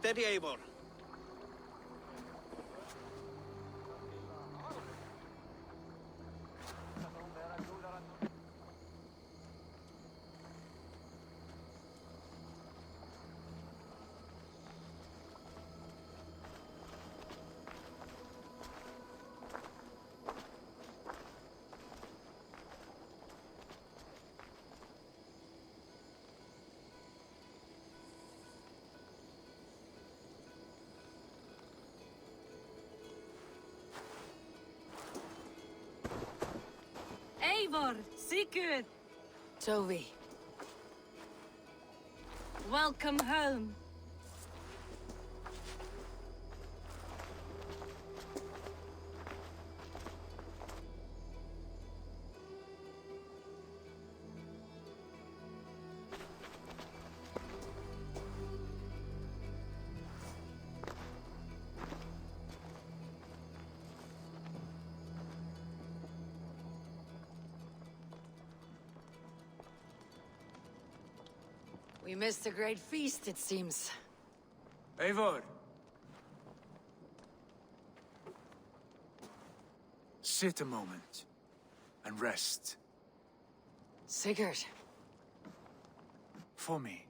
Steady, Eivor. Eivor, Sigurd! Toby. Welcome home. We missed a great feast, it seems. Eivor! Sit a moment, and rest. Sigurd. For me.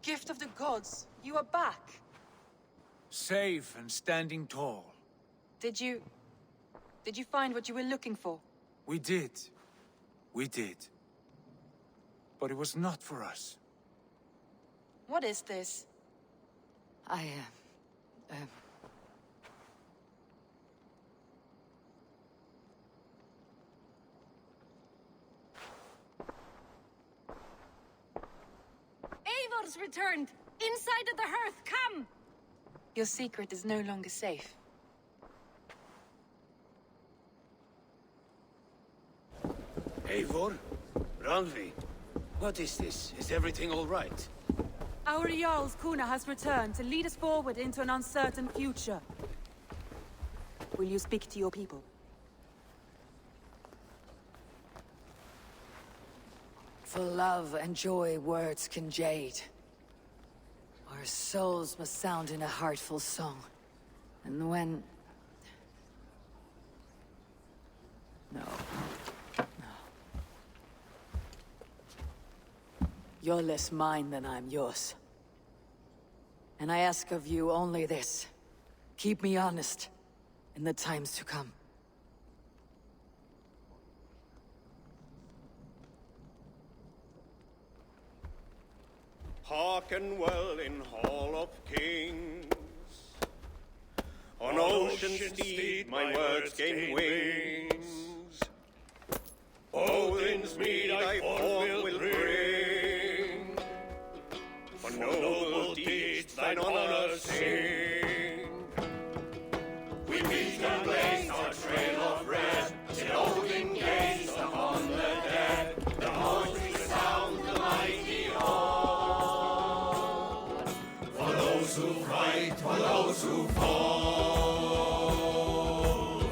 Gift of the gods, you are back. Safe and standing tall. Did you find what you were looking for? We did. We did. But it was not for us. What is this? Eivor's returned! Inside of the hearth, come! Your secret is no longer safe. Eivor? Randvi? What is this? Is everything all right? Our Jarl's Kuna has returned to lead us forward into an uncertain future. Will you speak to your people? For love and joy, words can jade. Our souls must sound in a heartful song. And when... No. You're less mine than I'm yours. And I ask of you only this. Keep me honest in the times to come. Hearken well in Hall of Kings. On ocean steed my words gain wings. Odin's mead I forth will bring. For noble deeds thine honor sing. We meet and blaze our trail of red, till Odin gaze upon the dead. The voice resound the mighty hall. For those who fight, for those who fall.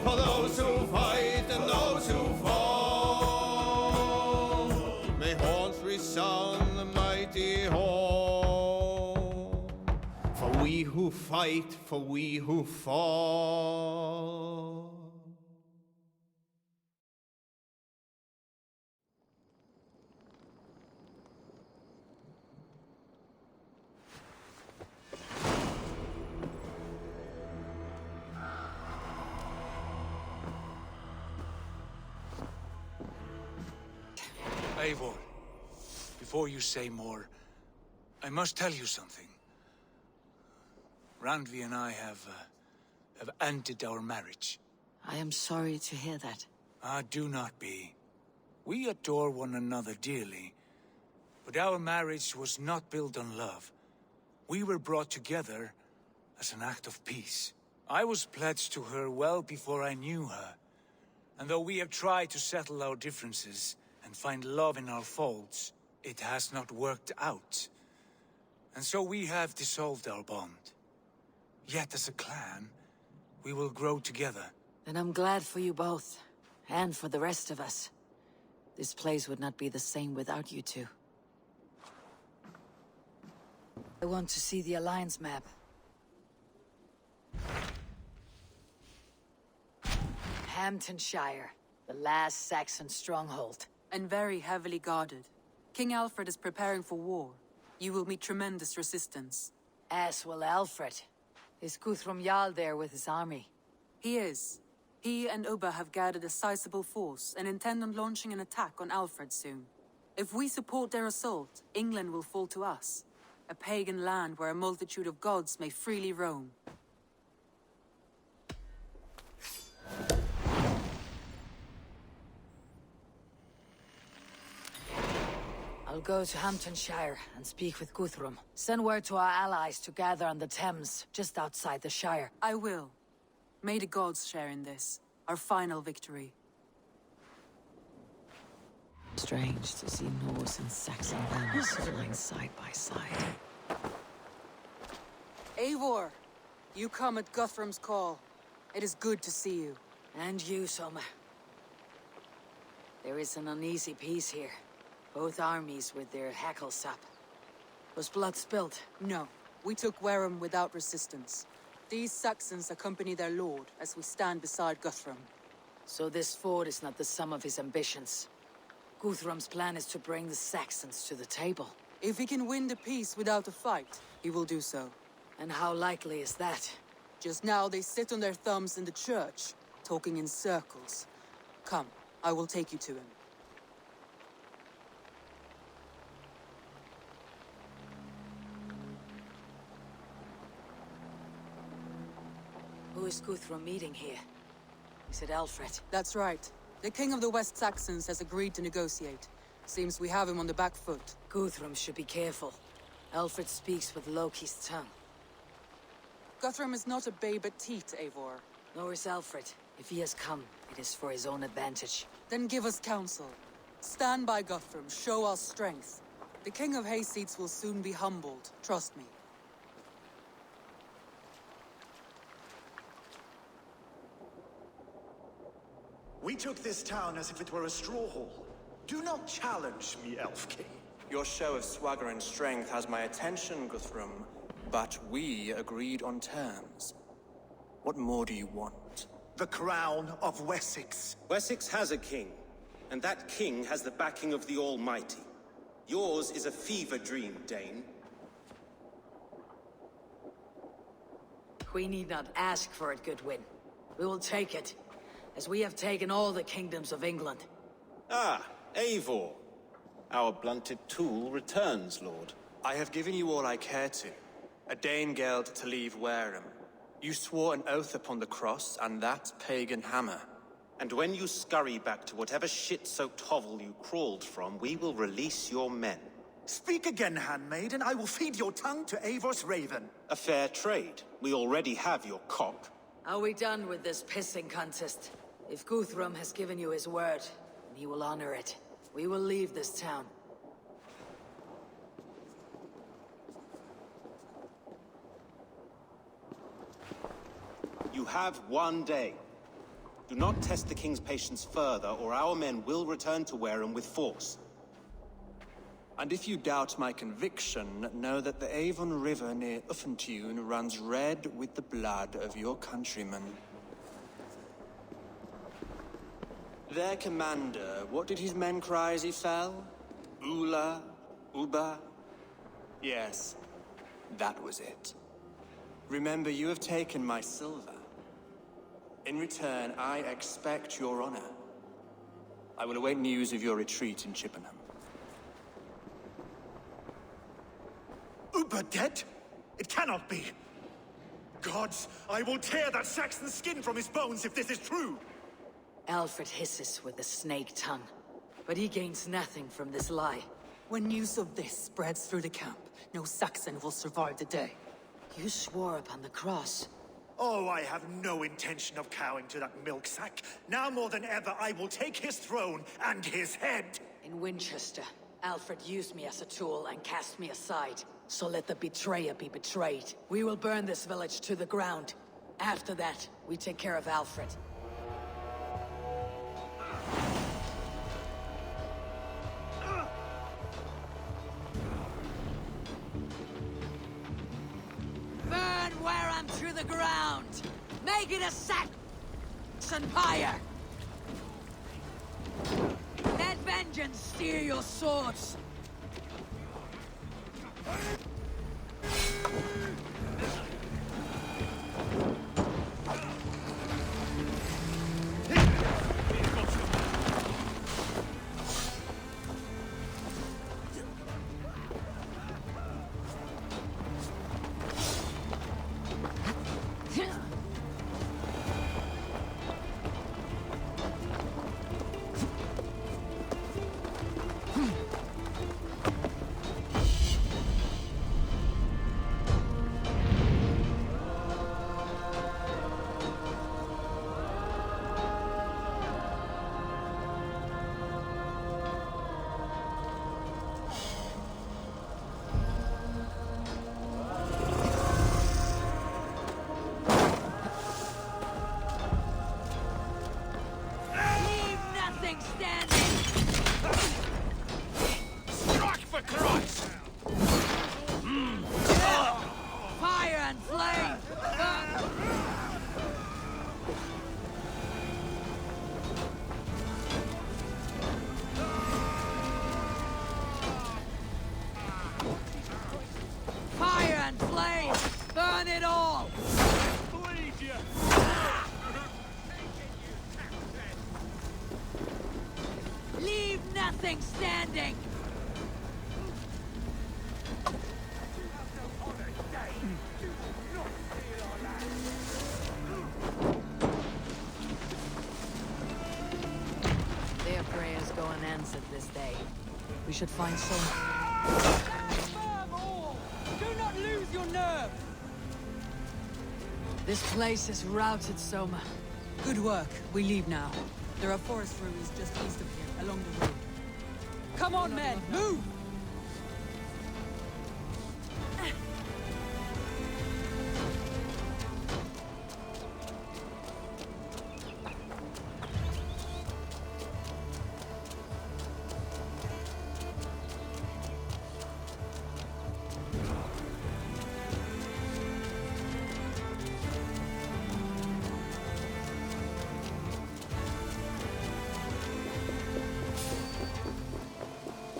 For those who fight and those who fall. May horns resound the mighty hall. For we who fight, for we who fall. Eivor, before you say more, I must tell you something. Randvi and I have ended our marriage. I am sorry to hear that. Ah, do not be. We adore one another dearly, but our marriage was not built on love. We were brought together as an act of peace. I was pledged to her well before I knew her, And though we have tried to settle our differences and find love in our faults, it has not worked out. And so we have dissolved our bond. Yet as a clan, we will grow together. And I'm glad for you both, and for the rest of us. This place would not be the same without you two. I want to see the Alliance map. Hamptonshire, the last Saxon stronghold. And very heavily guarded. King Alfred is preparing for war. You will meet tremendous resistance. As will Alfred. Is Guthrum Jarl there with his army? He is. He and Ubba have gathered a sizable force and intend on launching an attack on Alfred soon. If we support their assault, England will fall to us. A pagan land where a multitude of gods may freely roam. I'll go to Hamptonshire and speak with Guthrum. Send word to our allies to gather on the Thames, just outside the Shire. I will. May the gods share in this, our final victory. Strange to see Norse and Saxon banners flying side by side. Eivor, you come at Guthrum's call. It is good to see you. And you, Soma. There is an uneasy peace here. Both armies with their hackles up. Was blood spilled? No, we took Wareham without resistance. These Saxons accompany their lord as we stand beside Guthrum. So this fort is not the sum of his ambitions. Guthrum's plan is to bring the Saxons to the table. If he can win the peace without a fight, he will do so. And how likely is that? Just now they sit on their thumbs in the church, talking in circles. Come, I will take you to him. Who is Guthrum meeting here? Is it Alfred? That's right. The king of the West Saxons has agreed to negotiate. Seems we have him on the back foot. Guthrum should be careful. Alfred speaks with Loki's tongue. Guthrum is not a babe at teat, Eivor. Nor is Alfred. If he has come, it is for his own advantage. Then give us counsel. Stand by Guthrum, show our strength. The king of Hayseats will soon be humbled, trust me. We took this town as if it were a straw hall. Do not challenge me, Elf King. Your show of swagger and strength has my attention, Guthrum. But we agreed on terms. What more do you want? The crown of Wessex. Wessex has a king, and that king has the backing of the Almighty. Yours is a fever dream, Dane. We need not ask for it, Goodwin. We will take it, as we have taken all the kingdoms of England. Ah, Eivor. Our blunted tool returns, Lord. I have given you all I care to. A Danegeld to leave Wareham. You swore an oath upon the cross, and that pagan hammer. And when you scurry back to whatever shit-soaked hovel you crawled from, we will release your men. Speak again, handmaid, and I will feed your tongue to Eivor's raven. A fair trade. We already have your cock. Are we done with this pissing contest? If Guthrum has given you his word, then he will honor it. We will leave this town. You have one day. Do not test the king's patience further, or our men will return to Wareham with force. And if you doubt my conviction, know that the Avon River near Uffentune runs red with the blood of your countrymen. Their commander, what did his men cry as he fell? Ula? Uba? Yes, that was it. Remember, you have taken my silver. In return, I expect your honor. I will await news of your retreat in Chippenham. Uber dead? It cannot be. Gods, I will tear that Saxon skin from his bones if this is true. Alfred hisses with a snake tongue, but he gains nothing from this lie. When news of this spreads through the camp, no Saxon will survive the day. You swore upon the cross. Oh, I have no intention of cowing to that milksack. Now more than ever, I will take his throne and his head. In Winchester, Alfred used me as a tool and cast me aside. So let the betrayer be betrayed. We will burn this village to the ground. After that, we take care of Alfred. Burn Wareham to the ground! Make it a Saxon pyre! Let vengeance steer your swords! Burn it all! Leave nothing standing! Their prayers go unanswered this day. We should find some... Do not lose your nerve! This place is routed, Soma. Good work. We leave now. There are forest ruins just east of here, along the road. Come on, men! Move!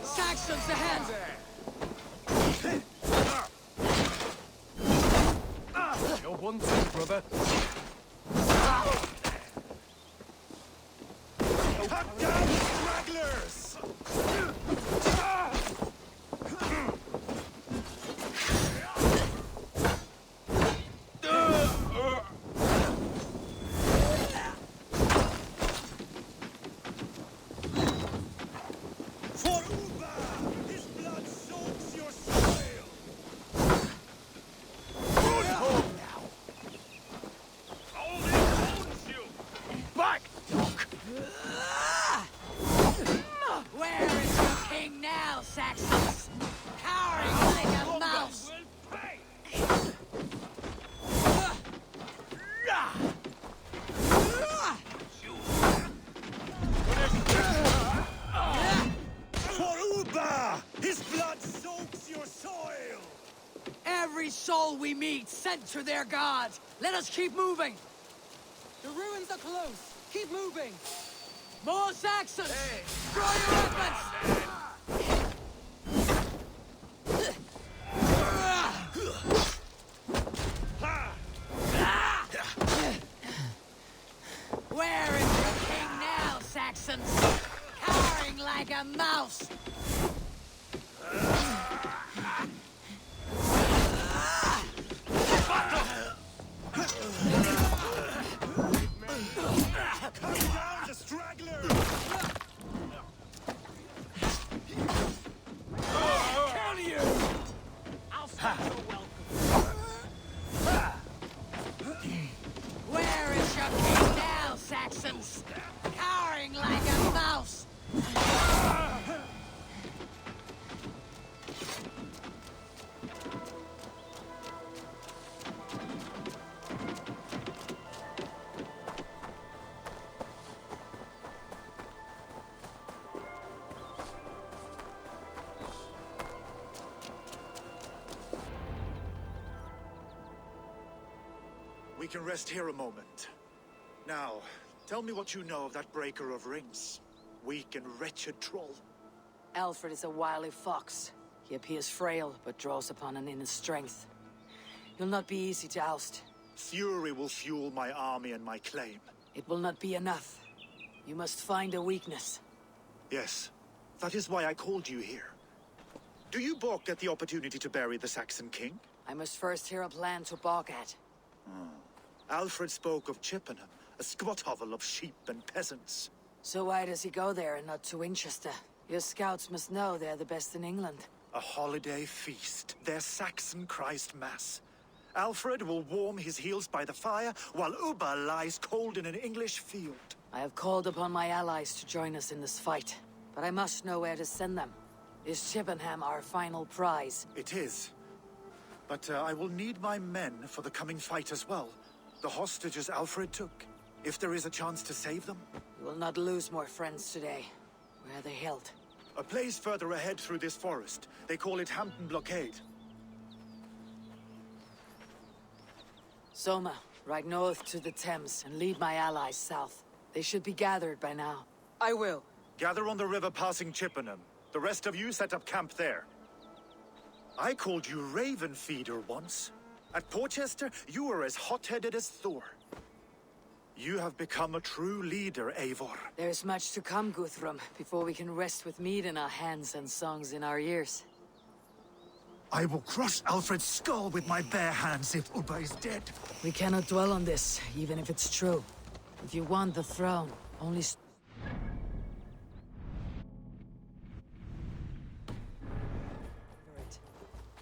Saxons ahead! You're one too, brother. Cut down the stragglers! Saxons! Cowering like a mouse! For Uba! His blood soaks your soil! Every soul we meet sent to their god! Let us keep moving! The ruins are close! Keep moving! More Saxons! Throw your weapons! Where is your king now, Saxons? Cowering like a mouse! Cut down the stragglers! Kill you! I'll stop your welcome. we can rest here a moment. Now, tell me what you know of that breaker of rings. Weak and wretched troll. Alfred is a wily fox. He appears frail, but draws upon an inner strength. He'll not be easy to oust. Fury will fuel my army and my claim. It will not be enough. You must find a weakness. Yes, that is why I called you here. Do you balk at the opportunity to bury the Saxon king? I must first hear a plan to balk at. Alfred spoke of Chippenham, a squat hovel of sheep and peasants. So why does he go there and not to Winchester? Your scouts must know they're the best in England. A holiday feast, their Saxon Christ Mass. Alfred will warm his heels by the fire, while Uba lies cold in an English field. I have called upon my allies to join us in this fight, but I must know where to send them. Is Chippenham our final prize? It is. But I will need my men for the coming fight as well. The hostages Alfred took. If there is a chance to save them. You will not lose more friends today. Where are they held? A place further ahead through this forest. They call it Hampton Blockade. Soma, ride north to the Thames and lead my allies south. They should be gathered by now. I will. Gather on the river passing Chippenham. The rest of you set up camp there. I called you Raven Feeder once. At Porchester, you were as hot-headed as Thor. You have become a true leader, Eivor. There's much to come, Guthrum, before we can rest with meat in our hands and songs in our ears. I will crush Alfred's skull with my bare hands if Uba is dead. We cannot dwell on this, even if it's true. If you want the throne, only...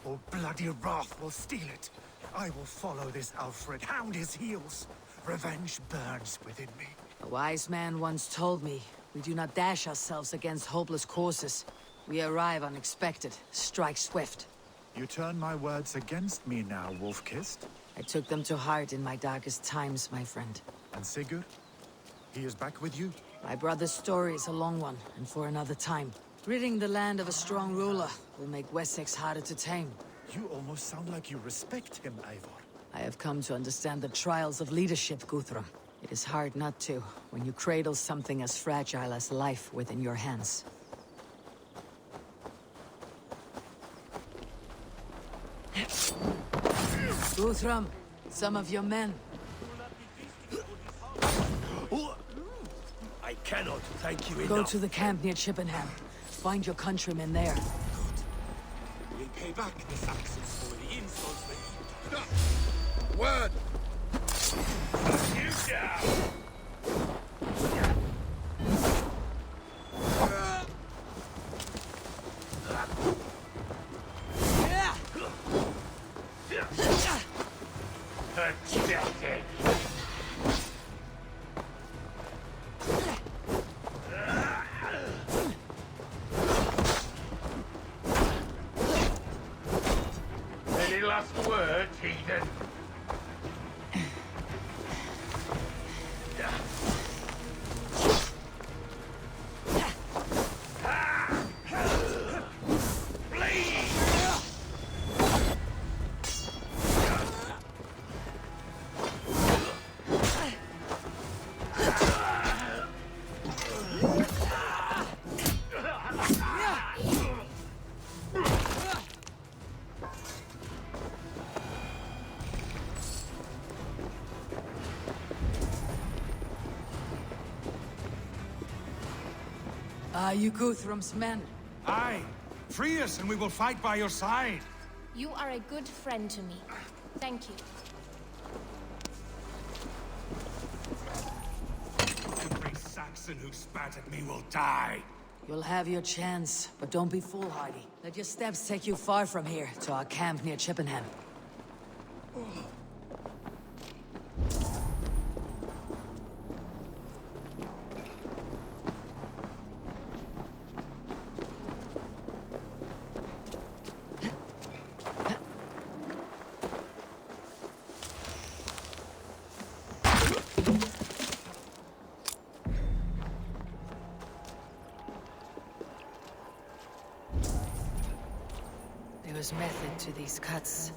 Oh, bloody wrath will steal it. I will follow this Alfred, hound his heels. Revenge burns within me. A wise man once told me, we do not dash ourselves against hopeless courses. We arrive unexpected, strike swift. You turn my words against me now, Wolf-Kissed. I took them to heart in my darkest times, my friend. And Sigurd? He is back with you? My brother's story is a long one, and for another time. Ridding the land of a strong ruler will make Wessex harder to tame. You almost sound like you respect him, Eivor. I have come to understand the trials of leadership, Guthrum. It is hard not to, when you cradle something as fragile as life within your hands. Guthrum, some of your men. I cannot thank you enough. Go to the camp near Chippenham. Find your countrymen there. We pay back the Saxons for the insults they... Word! You down! Pathetic! Any last words, heathen? Are you Guthrum's men? Aye. Free us and we will fight by your side. You are a good friend to me. Thank you. Every Saxon who spat at me will die. You'll have your chance, but don't be foolhardy. Let your steps take you far from here, to our camp near Chippenham. There was method to these cuts.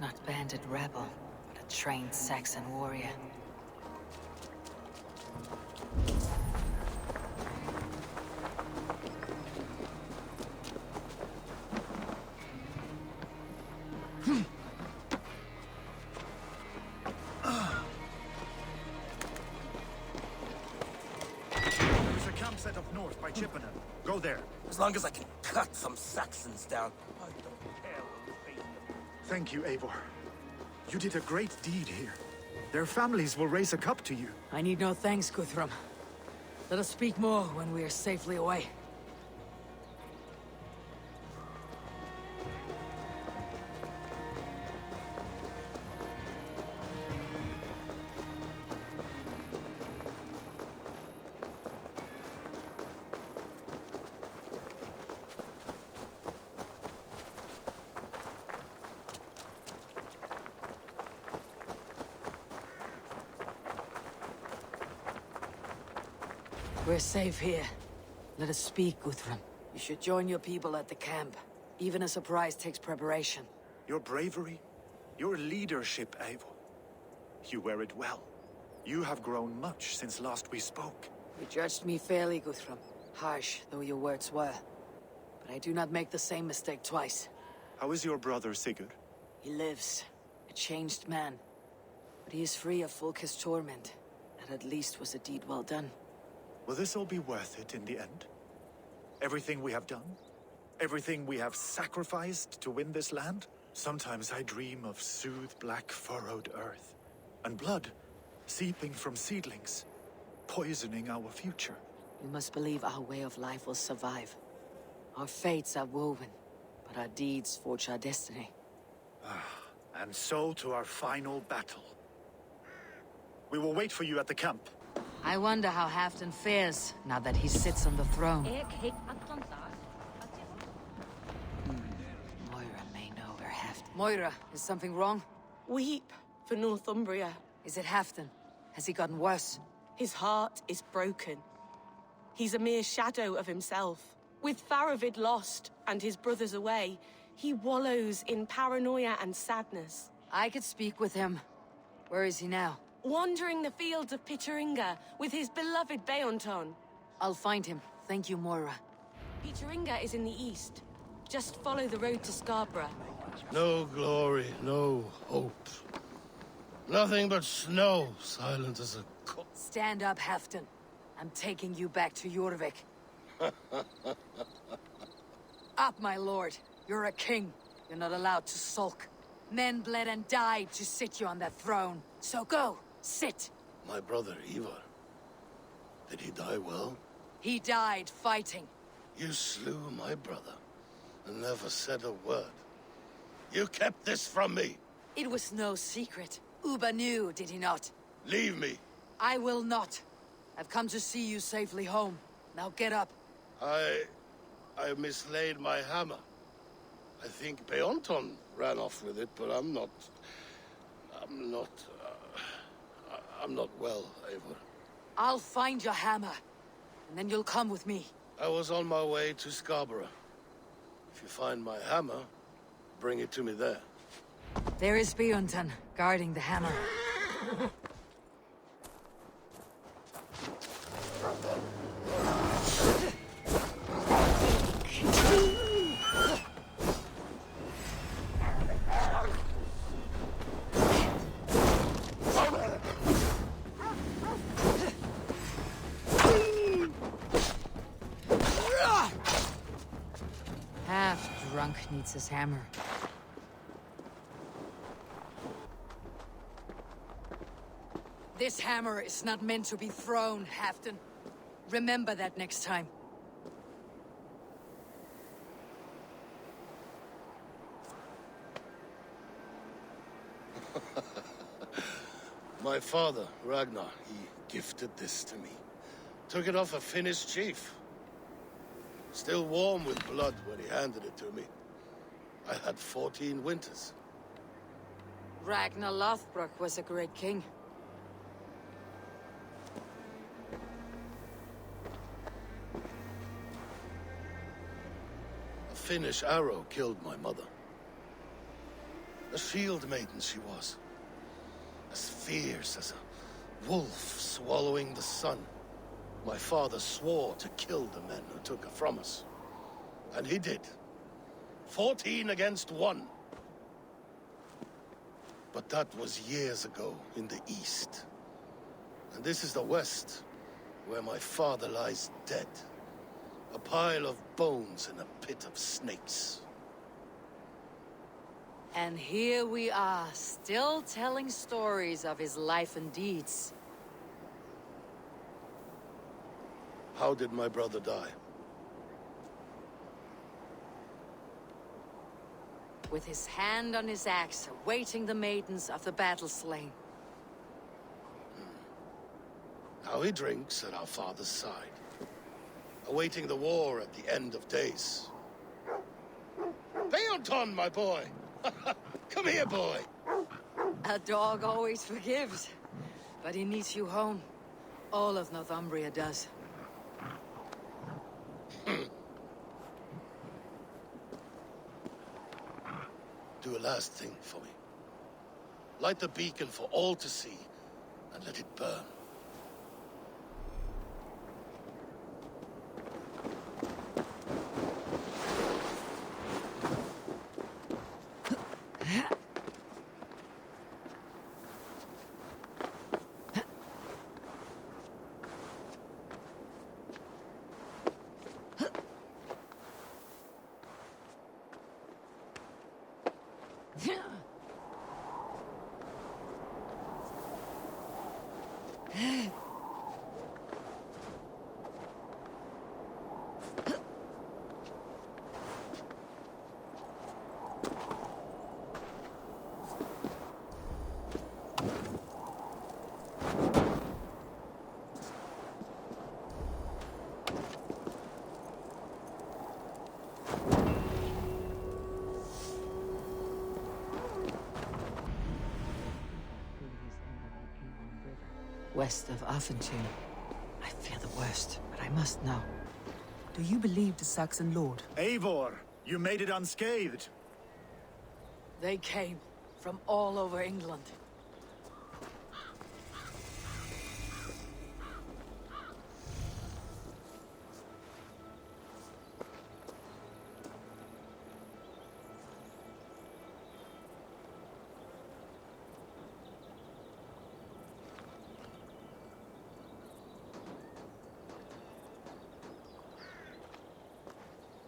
Not banded rebel, but a trained Saxon warrior. There's a camp set up north by Chippenham. Go there. As long as I can cut some Saxons down. I don't care when we face them. Thank you, Eivor. You did a great deed here. Their families will raise a cup to you. I need no thanks, Guthrum. Let us speak more when we are safely away. We're safe here. Let us speak, Guthrum. You should join your people at the camp. Even a surprise takes preparation. Your bravery, your leadership, Eivor. You wear it well. You have grown much since last we spoke. You judged me fairly, Guthrum. Harsh though your words were. But I do not make the same mistake twice. How is your brother, Sigurd? He lives. A changed man. But he is free of Fulka's torment. That at least was a deed well done. Will this all be worth it in the end? Everything we have done? Everything we have sacrificed to win this land? Sometimes I dream of soothed black furrowed earth. And blood seeping from seedlings, poisoning our future. We must believe our way of life will survive. Our fates are woven, but our deeds forge our destiny. And so to our final battle. We will wait for you at the camp. I wonder how Halfdan fares, now that he sits on the throne. Moira may know where Halfdan... Moira, is something wrong? Weep for Northumbria. Is it Halfdan? Has he gotten worse? His heart is broken. He's a mere shadow of himself. With Faravid lost and his brothers away, he wallows in paranoia and sadness. I could speak with him. Where is he now? Wandering the fields of Pittaringa with his beloved Beonton. I'll find him. Thank you, Moira. Pittaringa is in the east. Just follow the road to Scarborough. No glory, no hope. Nothing but snow, silent as a cook. Stand up, Halfdan. I'm taking you back to Jorvik. Up, my lord. You're a king. You're not allowed to sulk. Men bled and died to sit you on that throne. So go, sit. My brother, Ivar. Did he die well? He died fighting. You slew my brother, and never said a word. You kept this from me. It was no secret. Uba knew, did he not? Leave me. I will not. I've come to see you safely home. Now get up. I mislaid my hammer. I think Beonton ran off with it, but I'm not well, Eivor. I'll find your hammer, and then you'll come with me. I was on my way to Scarborough. If you find my hammer, bring it to me there. There is Beonton, guarding the hammer. Half-drunk needs his hammer. This hammer is not meant to be thrown, Halfdan. Remember that next time. My father, Ragnar, he gifted this to me. Took it off a Finnish chief. Still warm with blood when he handed it to me. I had 14 winters. Ragnar Lothbrok was a great king. A Finnish arrow killed my mother. A shield maiden she was. as fierce as a wolf swallowing the sun. My father swore to kill the men who took her from us. And he did. 14 against 1. But that was years ago in the east. And this is the west, where my father lies dead. A pile of bones in a pit of snakes. And here we are, still telling stories of his life and deeds. How did my brother die? With his hand on his axe, awaiting the maidens of the battle slain. Now he drinks at our father's side, awaiting the war at the end of days. Leonton, my boy! Come here, boy! A dog always forgives, but he needs you home. All of Northumbria does. Do a last thing for me. Light the beacon for all to see, and let it burn. West of Affenton. I fear the worst, but I must know. Do you believe the Saxon lord? Eivor, you made it unscathed. They came from all over England.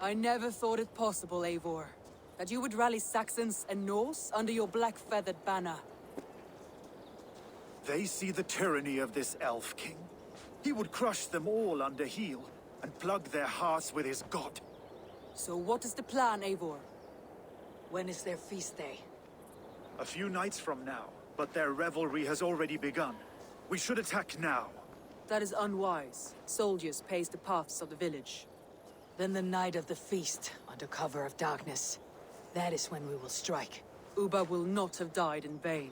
I never thought it possible, Eivor, that you would rally Saxons and Norse under your black-feathered banner. They see the tyranny of this elf king. He would crush them all under heel and plug their hearts with his god. So what is the plan, Eivor? When is their feast day? A few nights from now, but their revelry has already begun. We should attack now. That is unwise. Soldiers pace the paths of the village. Then the night of the feast, under cover of darkness. That is when we will strike. Ubba will not have died in vain.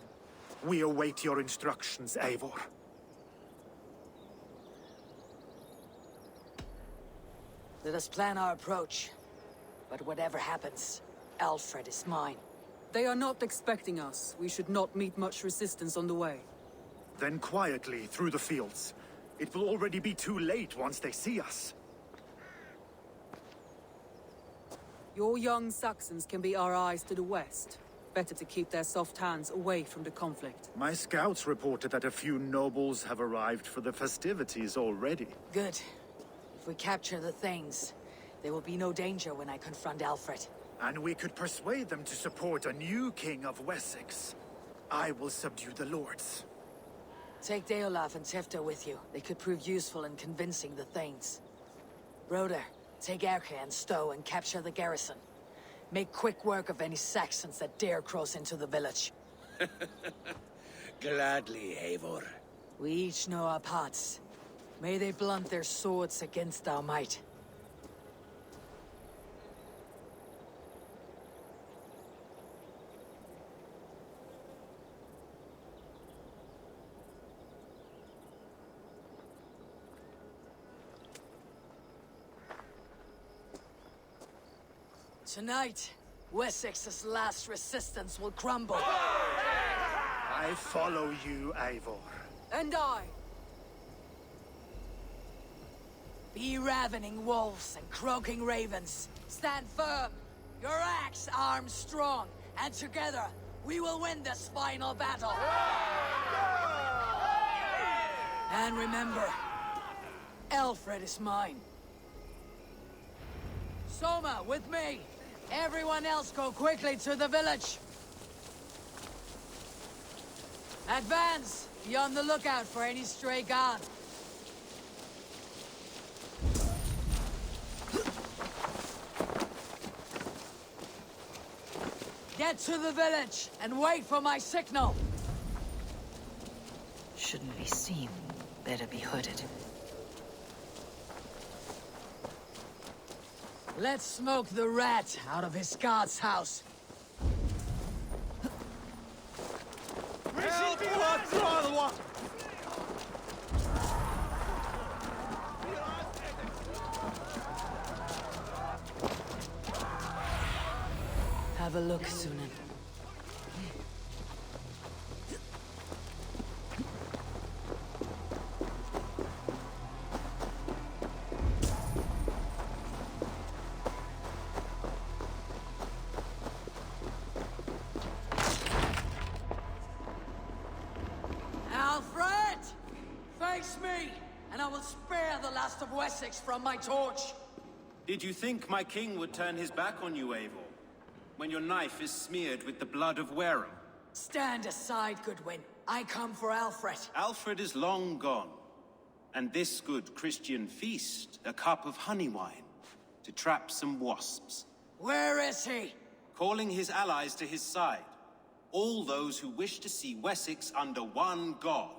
We await your instructions, Eivor. Let us plan our approach. But whatever happens, Alfred is mine. They are not expecting us. We should not meet much resistance on the way. Then quietly through the fields. It will already be too late once they see us. Your young Saxons can be our eyes to the west. Better to keep their soft hands away from the conflict. My scouts reported that a few nobles have arrived for the festivities already. Good. If we capture the Thanes, there will be no danger when I confront Alfred. And we could persuade them to support a new king of Wessex. I will subdue the lords. Take Deolaf and Tefta with you. They could prove useful in convincing the Thanes. Roder, take Erke and Stowe and capture the garrison. Make quick work of any Saxons that dare cross into the village. Gladly, Eivor. We each know our parts. May they blunt their swords against our might. Tonight, Wessex's last resistance will crumble. I follow you, Eivor. And I. Be ravening wolves and croaking ravens. Stand firm. Your axe arms strong. And together, we will win this final battle. And remember, Alfred is mine. Soma, with me. Everyone else go quickly to the village. Advance! Be on the lookout for any stray guard. Get to the village and wait for my signal. Shouldn't be seen. Better be hooded. Let's smoke the rat out of his guard's house. Have a look, Sunan. Alfred! Face me, and I will spare the last of Wessex from my torch. Did you think my king would turn his back on you, Eivor? When your knife is smeared with the blood of Wareham? Stand aside, Goodwin. I come for Alfred. Alfred is long gone. And this good Christian feast, a cup of honey wine, to trap some wasps. Where is he? Calling his allies to his side. All those who wish to see Wessex under one god.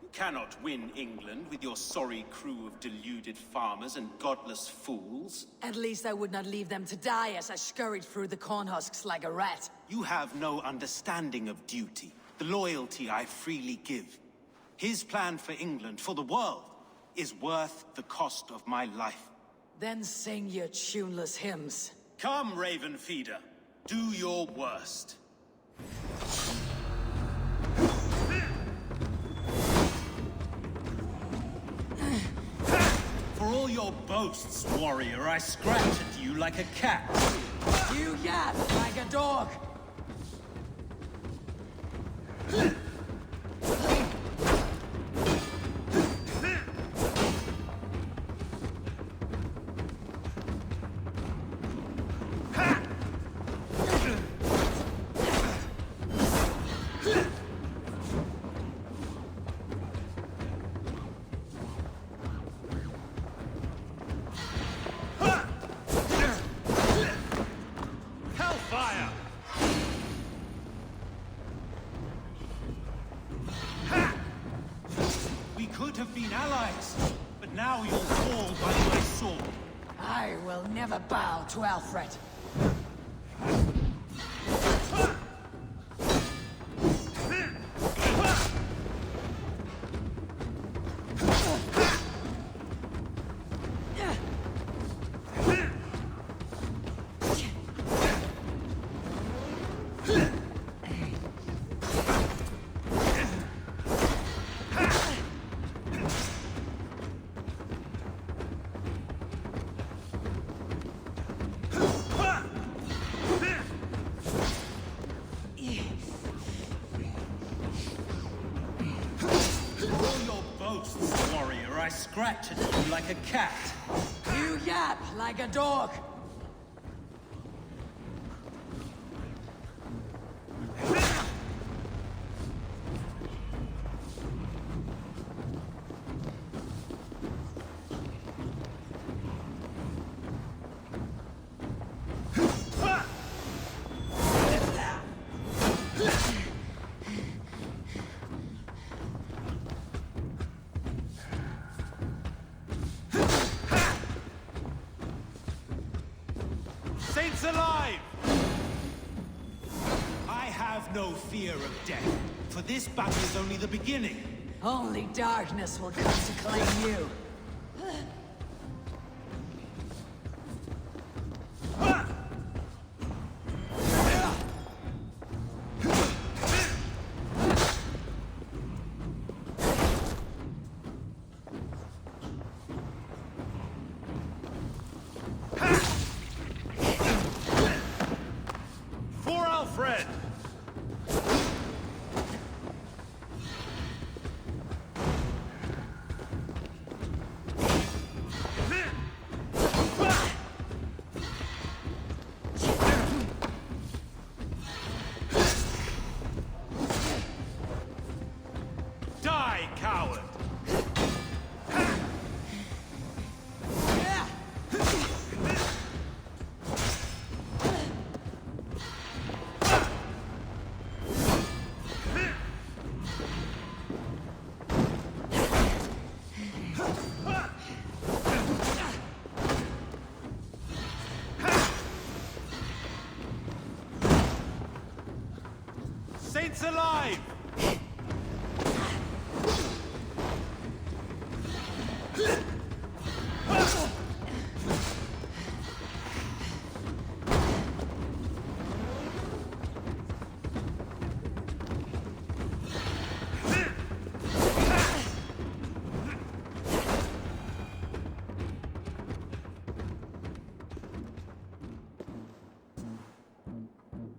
You cannot win England with your sorry crew of deluded farmers and godless fools. At least I would not leave them to die as I scurried through the corn husks like a rat. You have no understanding of duty, the loyalty I freely give. His plan for England, for the world, is worth the cost of my life. Then sing your tuneless hymns. Come, Raven Feeder. Do your worst. For all your boasts, warrior, I scratch at you like a cat. You yap like a dog. Have been allies, but now you'll fall by my sword. I will never bow to Alfred. I scratch at you like a cat. You yap like a dog. Saints alive! I have no fear of death, for this battle is only the beginning. Only darkness will come to claim you. friend! Die, coward! Saints alive!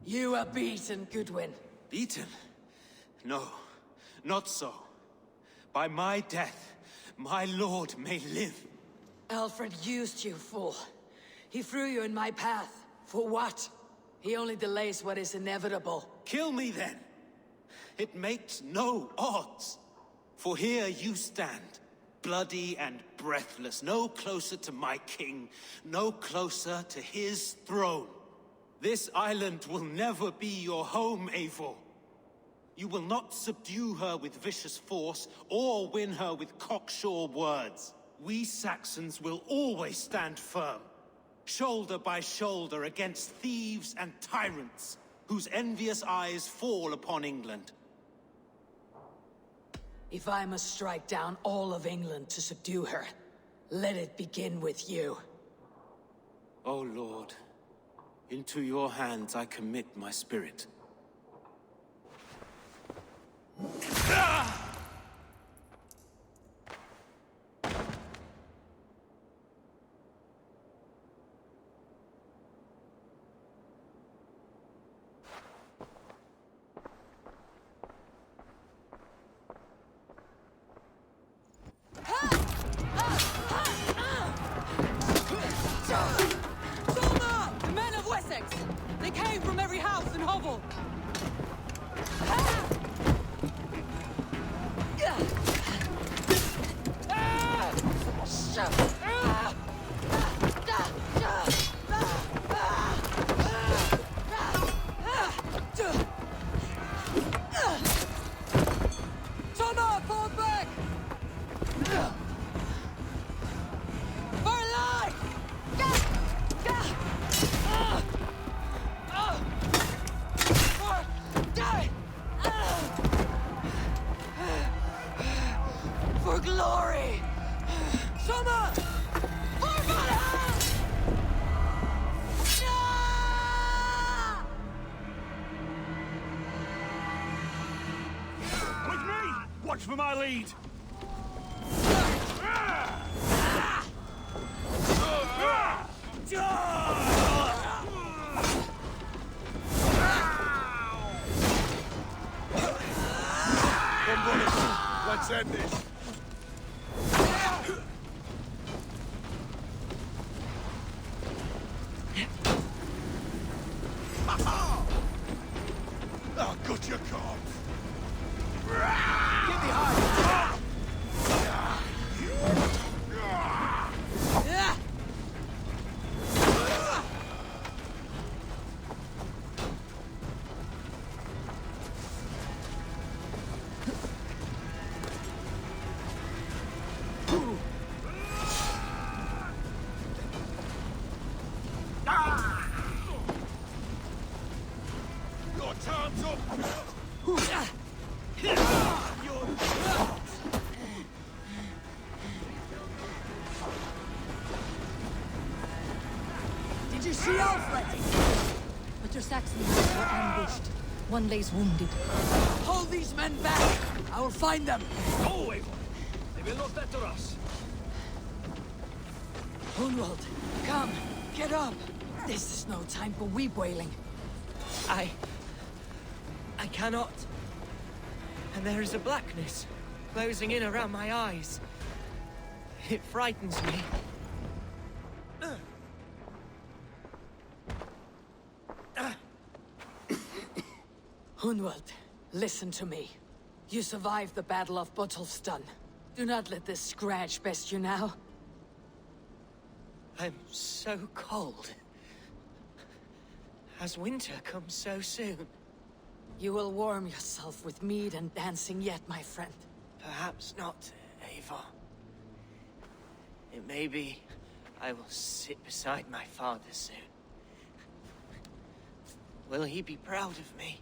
You are beaten, Goodwin. Beaten? No, not so. By my death, my lord may live. Alfred used you, fool. He threw you in my path. For what? He only delays what is inevitable. Kill me then. It makes no odds. For here you stand, bloody and breathless, no closer to my king, no closer to his throne. This island will never be your home, Eivor. You will not subdue her with vicious force, or win her with cocksure words. We Saxons will always stand firm, shoulder by shoulder against thieves and tyrants, whose envious eyes fall upon England. If I must strike down all of England to subdue her, let it begin with you. O Lord, into your hands I commit my spirit. Solna! The men of Wessex! They came from every house and hovel! Solna, fall back! For life! For glory! Summer! For Valhalla! With me! Watch for my lead! Come on, let's end this. Oh, got your card. Get behind! Your time's up! Did you see Alfred? But your Saxons were ambushed. One lays wounded. Hold these men back! I will find them! Go, Eivor! They will not better us. Hunwald, come, get up! This is no time for weep wailing. I I cannot. And there is a blackness closing in around my eyes. It frightens me. Hunwald, listen to me. You survived the Battle of Botolfston. Do not let this scratch best you now. I'm so cold. Has winter come so soon? You will warm yourself with mead and dancing yet, my friend. Perhaps not, Eivor. It may be I will sit beside my father soon. Will he be proud of me?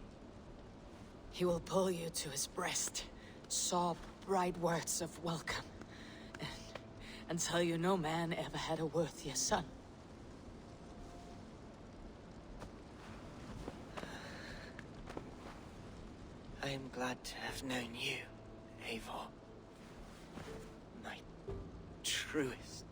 He will pull you to his breast, sob bright words of welcome, and tell you no man ever had a worthier son. I am glad to have known you, Eivor. My truest.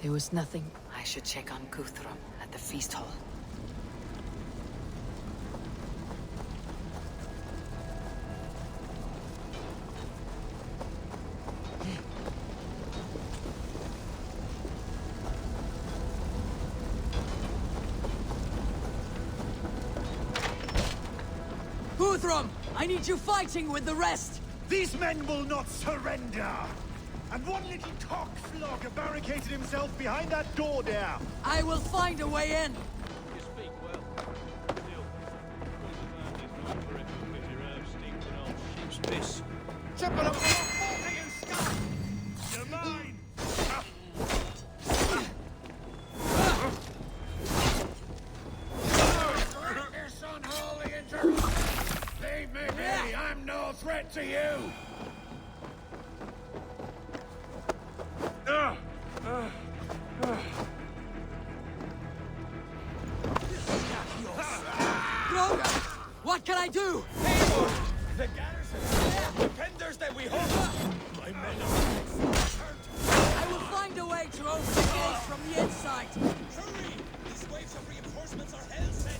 There was nothing. I should check on Guthrum at the feast hall. Guthrum! I need you fighting with the rest! These men will not surrender! And one little cockflogger barricaded himself behind that door there! I will find a way in! You speak well. Still, ship's piss. Chippenham will not fall to you, scum! You're mine! This unholy interruption! Leave me be! I'm no threat to you! What can I do? The garrison! Defenders that we hold! My men are I will find a way to open the gate from the inside! Hurry! These waves of reinforcements are hell-sent!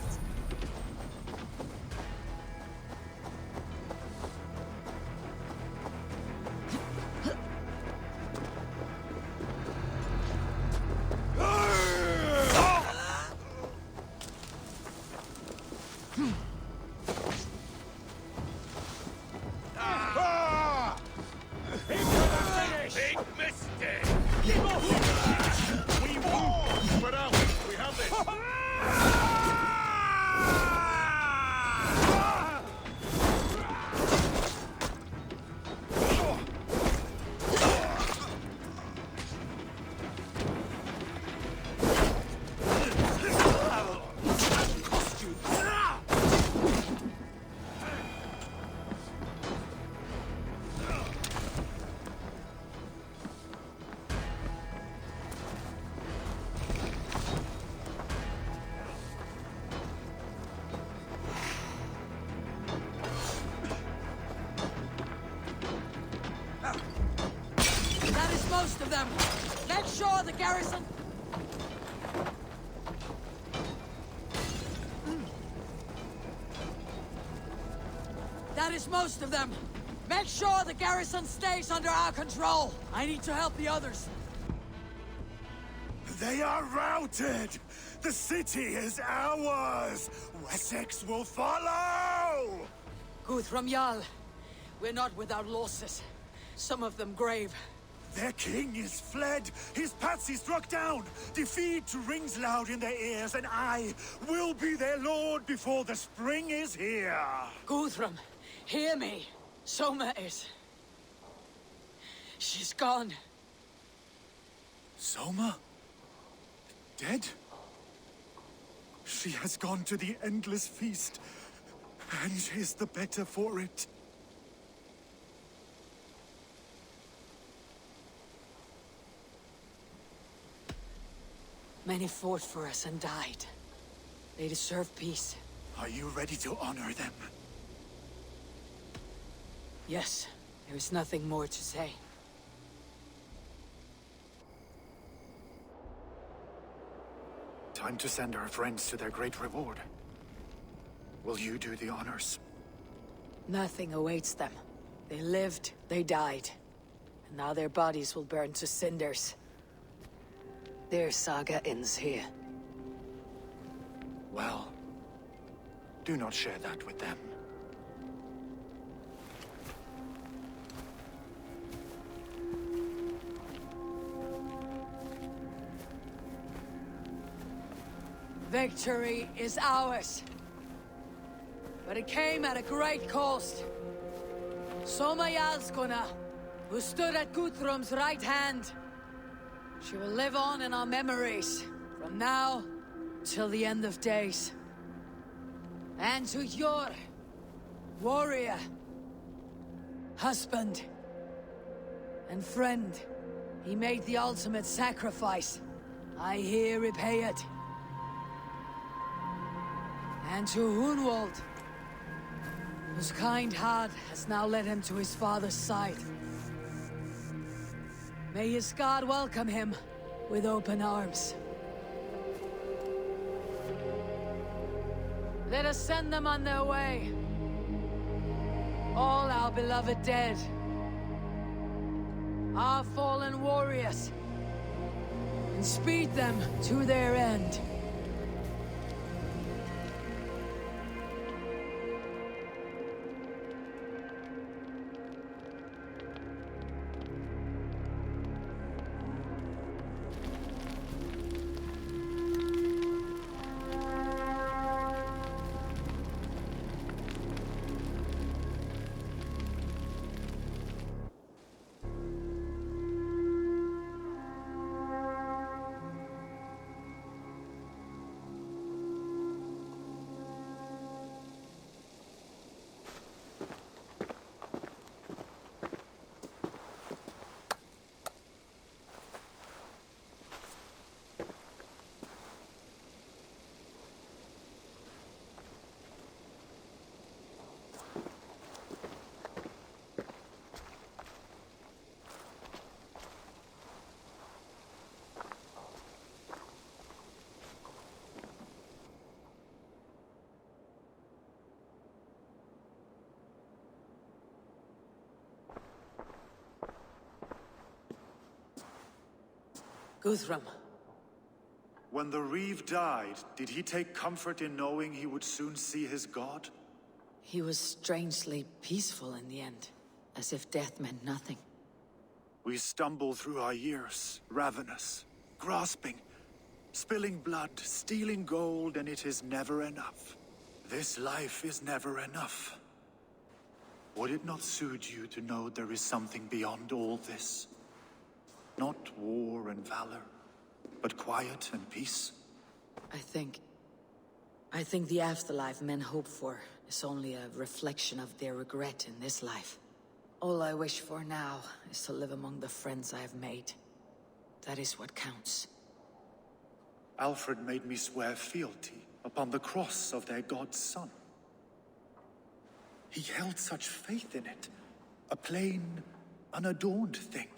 Most of them! Make sure the garrison... That is most of them! Make sure the garrison stays under our control! I need to help the others! They are routed! The city is ours! Wessex will follow! Guthrum Jarl, we're not without losses. Some of them grave. Their king is fled! His patsy struck down! Defeat rings loud in their ears, and I will be their lord before the spring is here! Guthrum, hear me. Soma is... She's gone. Soma? Dead? She has gone to the endless feast, and is the better for it. Many fought for us and died. They deserve peace. Are you ready to honor them? Yes, there is nothing more to say. Time to send our friends to their great reward. Will you do the honors? Nothing awaits them. They lived, they died. And now their bodies will burn to cinders. Their saga ends here. Well, do not share that with them. Victory is ours. But it came at a great cost. Soma Jarlskona, who stood at Guthrum's right hand. She will live on in our memories, from now till the end of days. And to your warrior, husband, and friend, he made the ultimate sacrifice. I here repay it. And to Hunwald, whose kind heart has now led him to his father's side. May his God welcome him with open arms. Let us send them on their way. All our beloved dead. Our fallen warriors. And speed them to their end. Guthrum. When the Reeve died, did he take comfort in knowing he would soon see his god? He was strangely peaceful in the end, as if death meant nothing. We stumble through our years, ravenous, grasping, spilling blood, stealing gold, and it is never enough. This life is never enough. Would it not suit you to know there is something beyond all this? Not war and valor, but quiet and peace? I think the afterlife men hope for is only a reflection of their regret in this life. All I wish for now is to live among the friends I have made. That is what counts. Alfred made me swear fealty upon the cross of their god's son. He held such faith in it, a plain, unadorned thing.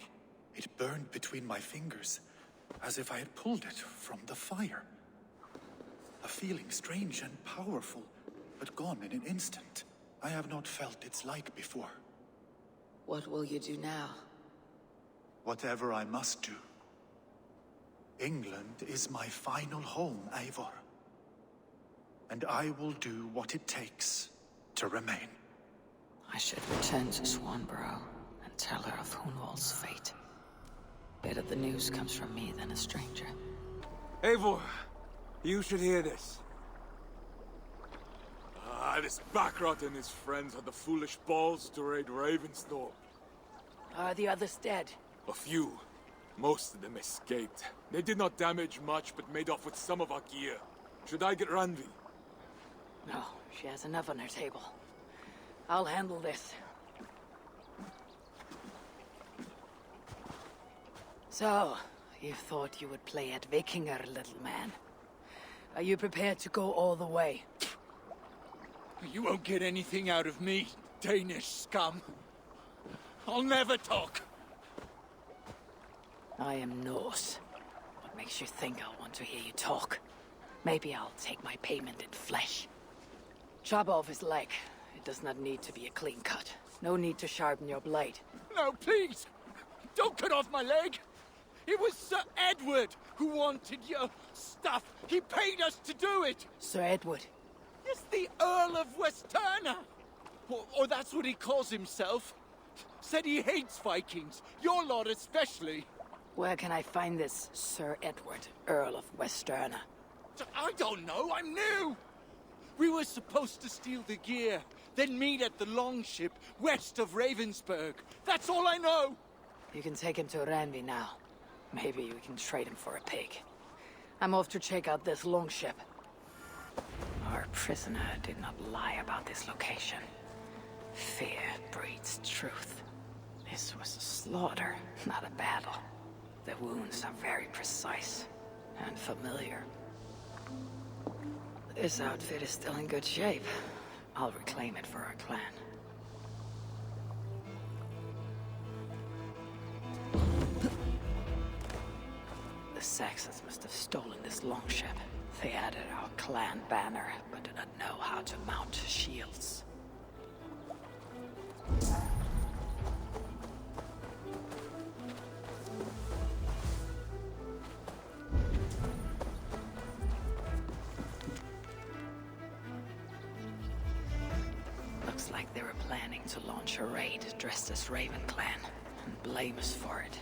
It burned between my fingers, as if I had pulled it from the fire. A feeling strange and powerful, but gone in an instant. I have not felt its like before. What will you do now? Whatever I must do. England is my final home, Eivor. And I will do what it takes to remain. I should return to Swanborough and tell her of Hunwald's fate. Better the news comes from me than a stranger. Eivor, you should hear this. This Backrot and his friends had the foolish balls to raid Ravensthorpe. Are the others dead? A few. Most of them escaped. They did not damage much, but made off with some of our gear. Should I get Randvi? No, she has enough on her table. I'll handle this. So, you thought you would play at Vikinger, little man. Are you prepared to go all the way? You won't get anything out of me, Danish scum. I'll never talk. I am Norse. What makes you think I'll want to hear you talk? Maybe I'll take my payment in flesh. Chop off his leg. It does not need to be a clean cut. No need to sharpen your blade. No, please! Don't cut off my leg! It was Sir Edward who wanted your stuff. He paid us to do it! Sir Edward? Yes, the Earl of Westerna! Or that's what he calls himself. Said he hates Vikings, your lot especially. Where can I find this Sir Edward, Earl of Westerna? I don't know, I'm new! We were supposed to steal the gear, then meet at the longship west of Ravensburg. That's all I know! You can take him to Ranvi now. Maybe we can trade him for a pig. I'm off to check out this longship. Our prisoner did not lie about this location. Fear breeds truth. This was a slaughter, not a battle. The wounds are very precise and familiar. This outfit is still in good shape. I'll reclaim it for our clan. The Saxons must have stolen this longship. They added our clan banner, but do not know how to mount shields. Looks like they were planning to launch a raid dressed as Raven Clan, and blame us for it.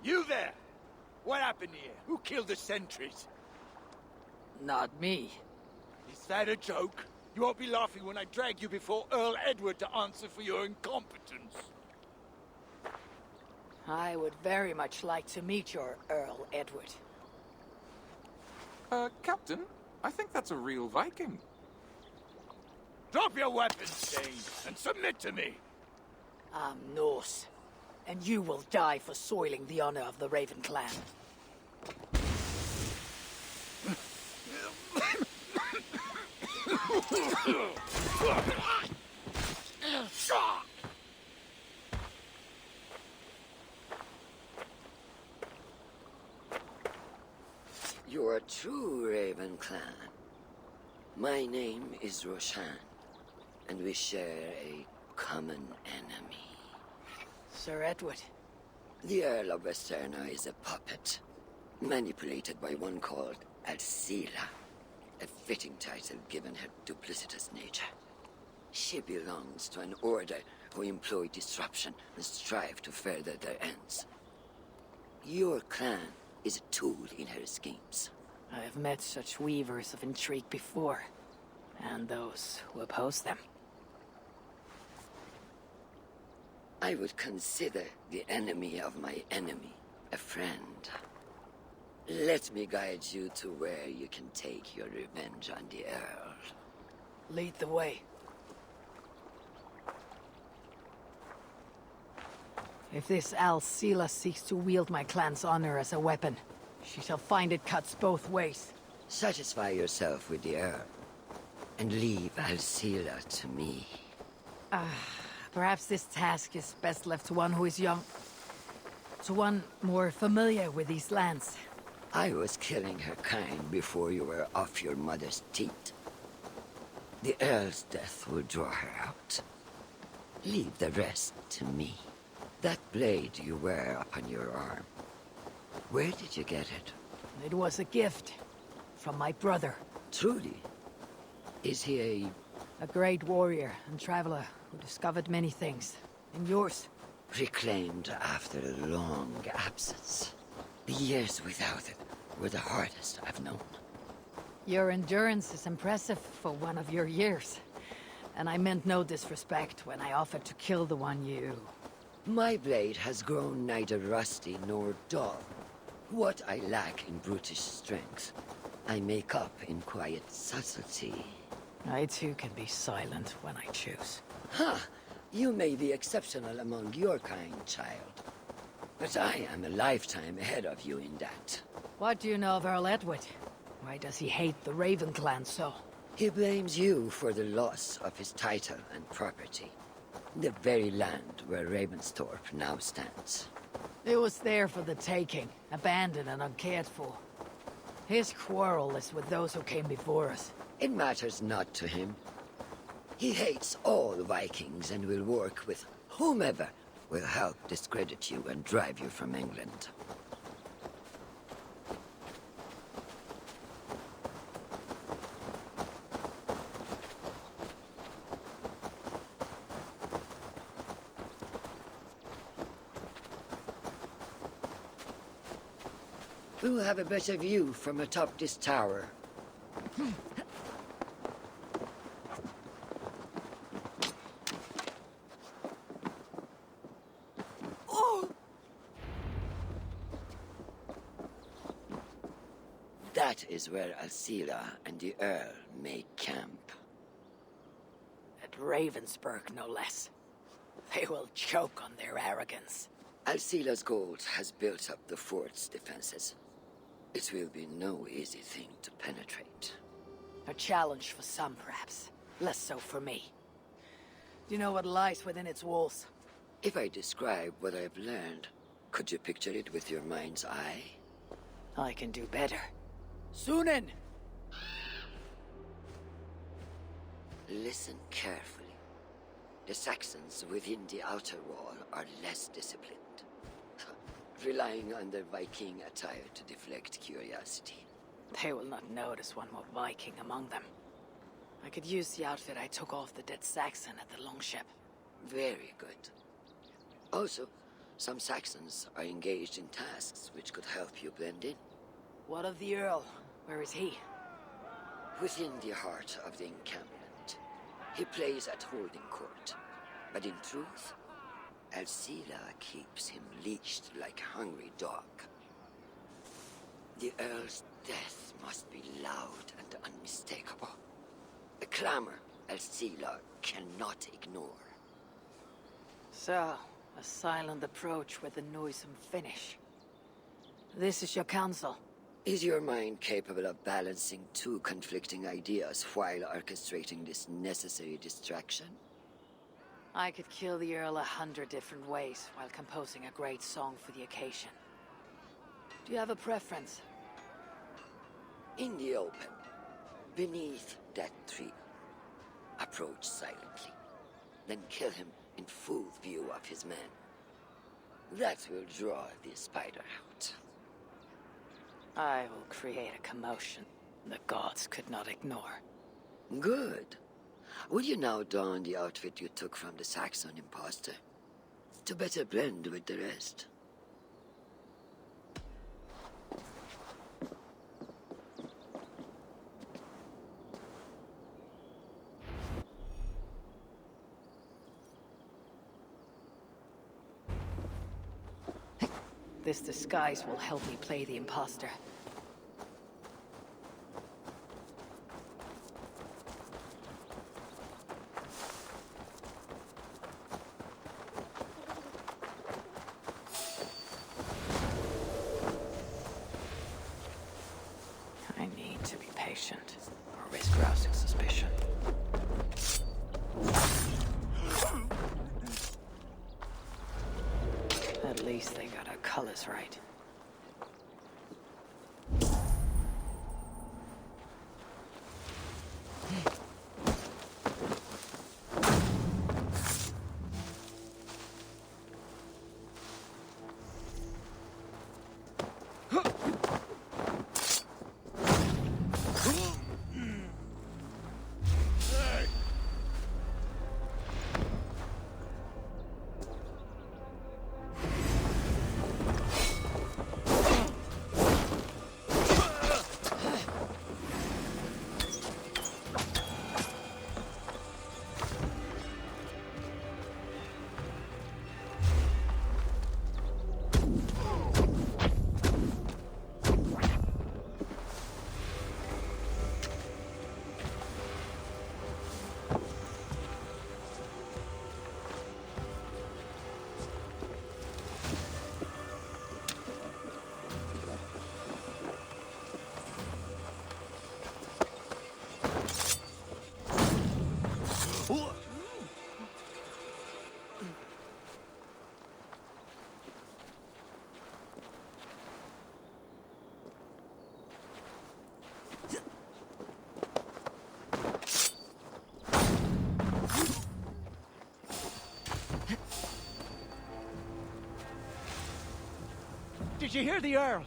You there! What happened here? Who killed the sentries? Not me. Is that a joke? You won't be laughing when I drag you before Earl Edward to answer for your incompetence. I would very much like to meet your Earl Edward. Captain, I think that's a real Viking. Drop your weapons, Dane, and submit to me! I'm Norse, and you will die for soiling the honor of the Raven Clan. You are true, Raven Clan. My name is Roshan, and we share a common enemy. Sir Edward. The Earl of Westerna is a puppet, manipulated by one called Alcila, a fitting title given her duplicitous nature. She belongs to an order who employ disruption and strive to further their ends. Your clan is a tool in her schemes. I have met such weavers of intrigue before, and those who oppose them. I would consider the enemy of my enemy a friend. Let me guide you to where you can take your revenge on the Earl. Lead the way. If this Alcila seeks to wield my clan's honor as a weapon, she shall find it cuts both ways. Satisfy yourself with the Earl, and leave Alcila to me. Perhaps this task is best left to one who is young. To one more familiar with these lands. I was killing her kind before you were off your mother's teat. The Earl's death will draw her out. Leave the rest to me. That blade you wear upon your arm, where did you get it? It was a gift from my brother. Truly? Is he a great warrior and traveler who discovered many things. And yours? Reclaimed after a long absence. The years without it were the hardest I've known. Your endurance is impressive for one of your years. And I meant no disrespect when I offered to kill the one you My blade has grown neither rusty nor dull. What I lack in brutish strength, I make up in quiet subtlety. I too can be silent when I choose. Ha! You may be exceptional among your kind, child. But I am a lifetime ahead of you in that. What do you know of Earl Edward? Why does he hate the Raven clan so? He blames you for the loss of his title and property. The very land where Ravensthorpe now stands. It was there for the taking, abandoned and uncared for. His quarrel is with those who came before us. It matters not to him. He hates all Vikings and will work with whomever will help discredit you and drive you from England. We'll have a better view from atop this tower. That is where Alcila and the Earl make camp. At Ravensburg, no less. They will choke on their arrogance. Alcila's gold has built up the fort's defenses. It will be no easy thing to penetrate. A challenge for some, perhaps. Less so for me. Do you know what lies within its walls? If I describe what I've learned, could you picture it with your mind's eye? I can do better. Sunan! Listen carefully. The Saxons within the outer wall are less disciplined, relying on their Viking attire to deflect curiosity. They will not notice one more Viking among them. I could use the outfit I took off the dead Saxon at the longship. Very good. Also, some Saxons are engaged in tasks which could help you blend in. What of the Earl? Where is he? Within the heart of the encampment. He plays at holding court. But in truth, Alcila keeps him leashed like a hungry dog. The Earl's death must be loud and unmistakable. A clamor Alcila cannot ignore. So, a silent approach with a noisome finish. This is your counsel. Is your mind capable of balancing two conflicting ideas while orchestrating this necessary distraction? I could kill the Earl 100 different ways while composing a great song for the occasion. Do you have a preference? In the open, beneath that tree. Approach silently, then kill him in full view of his men. That will draw the spider out. I will create a commotion the gods could not ignore. Good. Would you now don the outfit you took from the Saxon imposter? To better blend with the rest. This disguise will help me play the imposter. I need to be patient, or risk rousing suspicion. At least they got our colors right. Did you hear the Earl?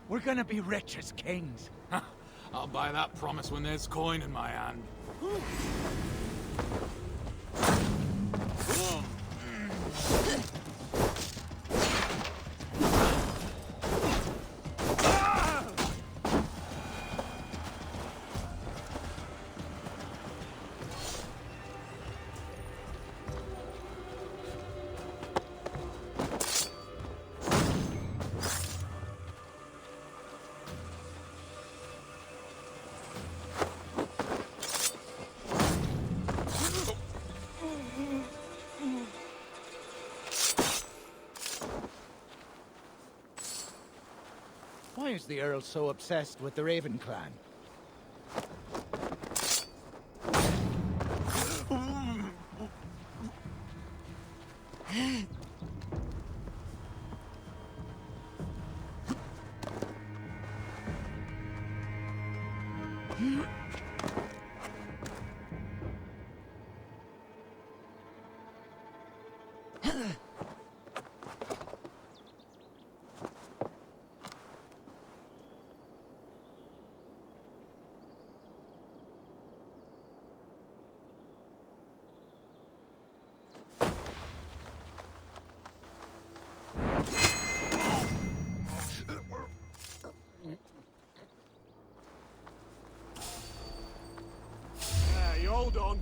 We're gonna be rich as kings. I'll buy that promise when there's coin in my hand. Why is the Earl so obsessed with the Raven clan? You hold on.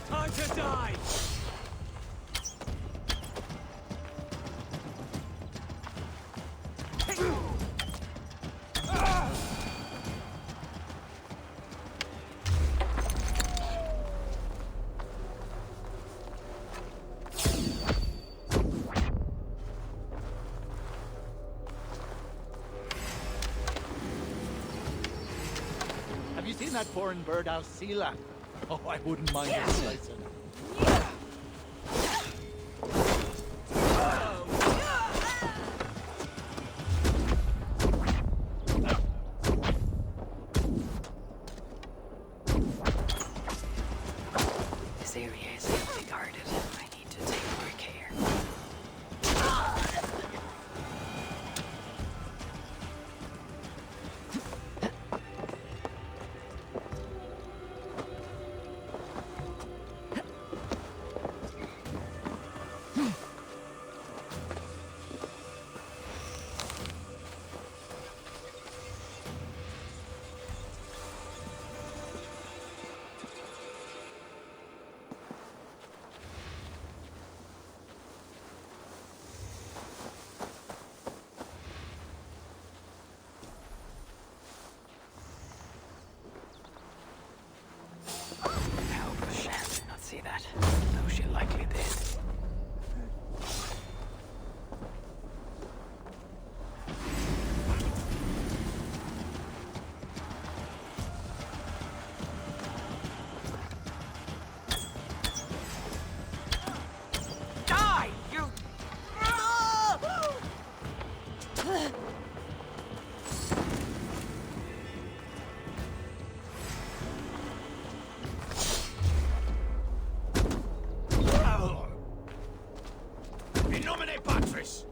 Time to die! Have you seen that foreign bird, Alcila? Oh, I wouldn't mind a slicing. This area is heavily guarded. I need to take more care. See that? Though she likely did. Die, you! In nomine Patris!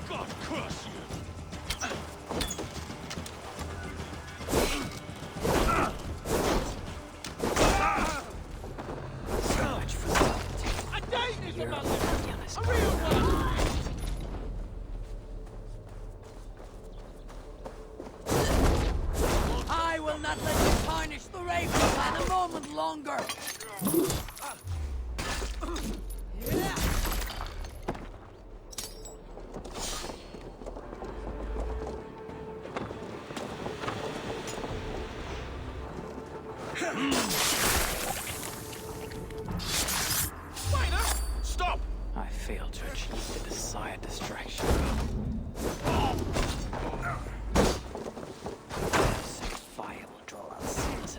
God curse you! So much for loyalty. A Danish You're among a them! honest A real one! I will not let you tarnish the Raven clan a moment longer! Stop! I failed to achieve the desired distraction. Some fire will draw out serious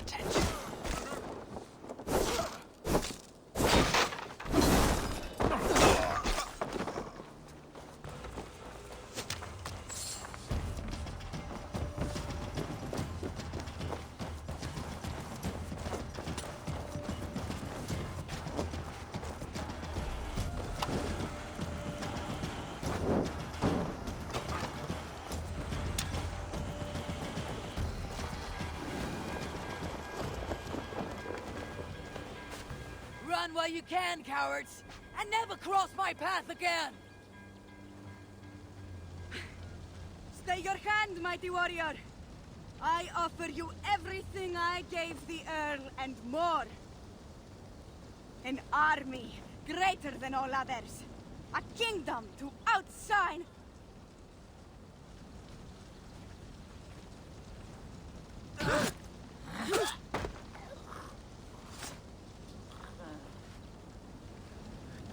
run while you can, cowards, and never cross my path again! Stay your hand, mighty warrior. I offer you everything I gave the Earl and more. An army greater than all others. A kingdom to outshine.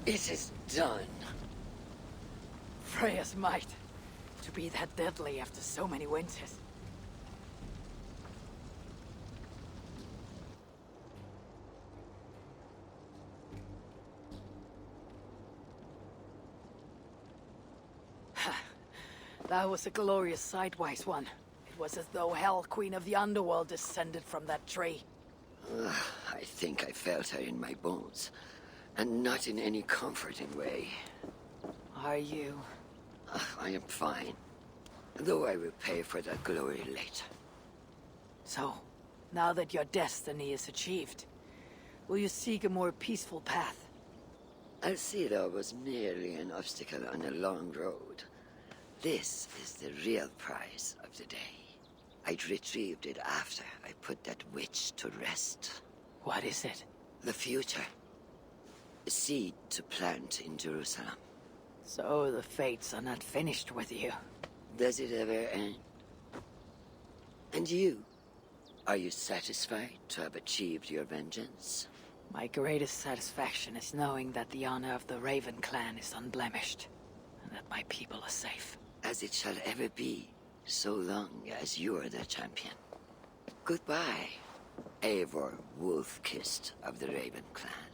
It is done. Freya's might. To be that deadly after so many winters. That was a glorious sidewise one. It was as though Hell, Queen of the Underworld, descended from that tree. I think I felt her in my bones. And not in any comforting way. Are you? I am fine. Though I will pay for that glory later. So, now that your destiny is achieved, will you seek a more peaceful path? Alcira was merely an obstacle on a long road. This is the real prize of the day. I'd retrieved it after I put that witch to rest. What is it? The future. A seed to plant in Jerusalem. So the fates are not finished with you. Does it ever end? And you? Are you satisfied to have achieved your vengeance? My greatest satisfaction is knowing that the honor of the Raven clan is unblemished, and that my people are safe. As it shall ever be, so long as you are the champion. Goodbye, Eivor Wolf-Kissed of the Raven clan.